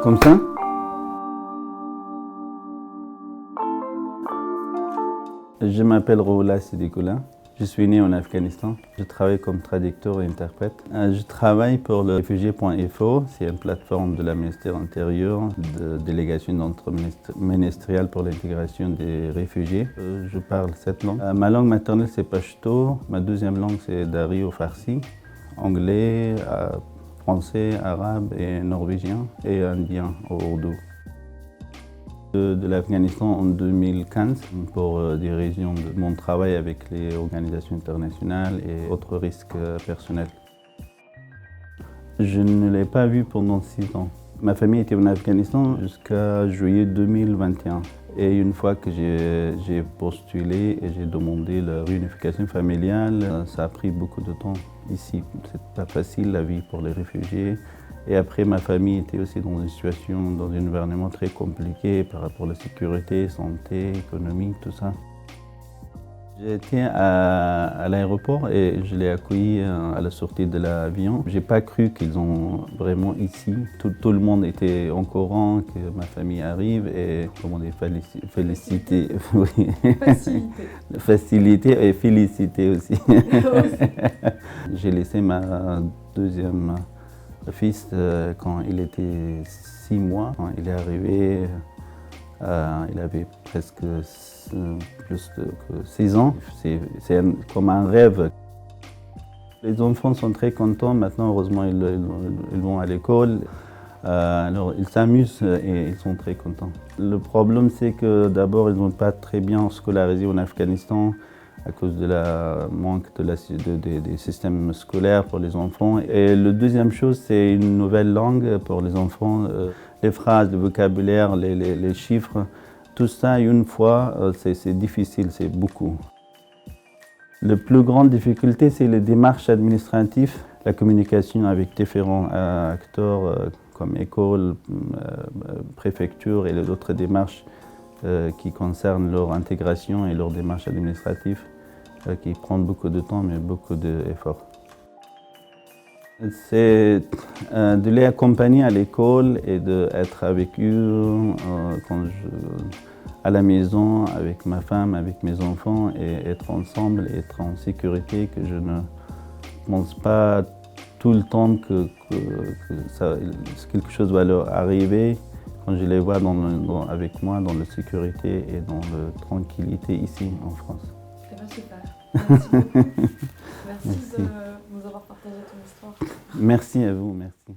Comme ça? Je m'appelle Roula Sidikoula. Je suis né en Afghanistan. Je travaille comme traducteur et interprète. Je travaille pour le réfugié.info. C'est une plateforme de la ministère intérieur, de délégation ministérielle pour l'intégration des réfugiés. Je parle 7 langues. Ma langue maternelle, c'est Pashto. Ma deuxième langue, c'est Dari ou Farsi. Anglais, français, arabe et norvégien et indien au Urdu. De l'Afghanistan en 2015 pour des raisons de mon travail avec les organisations internationales et autres risques personnels. Je ne l'ai pas vu pendant 6 ans. Ma famille était en Afghanistan jusqu'à juillet 2021. Et une fois que j'ai postulé et j'ai demandé la réunification familiale, ça a pris beaucoup de temps ici. C'est pas facile la vie pour les réfugiés. Et après, ma famille était aussi dans une situation, dans un environnement très compliqué par rapport à la sécurité, santé, économie, tout ça. J'étais à l'aéroport et je l'ai accueilli à la sortie de l'avion. J'ai pas cru qu'ils sont vraiment ici. Tout le monde était au courant que ma famille arrive et comment dire, féliciter. Oui. Faciliter et féliciter aussi. J'ai laissé ma deuxième fils quand il était 6 mois. Quand il est arrivé, il avait presque plus de 6 ans. C'est comme un rêve. Les enfants sont très contents. Maintenant, heureusement, ils vont à l'école. Alors, ils s'amusent et ils sont très contents. Le problème, c'est que d'abord, ils n'ont pas très bien scolarisé en Afghanistan à cause de la manque des systèmes scolaires pour les enfants. Et la deuxième chose, c'est une nouvelle langue pour les enfants. Les phrases, le vocabulaire, les chiffres, tout ça, une fois, c'est difficile, c'est beaucoup. La plus grande difficulté, c'est les démarches administratives, la communication avec différents acteurs comme école, préfecture et les autres démarches qui concernent leur intégration et leurs démarches administratives, qui prennent beaucoup de temps mais beaucoup d'efforts. C'est de les accompagner à l'école et d'être avec eux à la maison, avec ma femme, avec mes enfants, et être ensemble, être en sécurité, que je ne pense pas tout le temps que quelque chose va leur arriver quand je les vois avec moi dans la sécurité et dans la tranquillité ici en France. Eh bien, super. Merci beaucoup. Merci de nous avoir partagé ton histoire. Merci à vous, merci.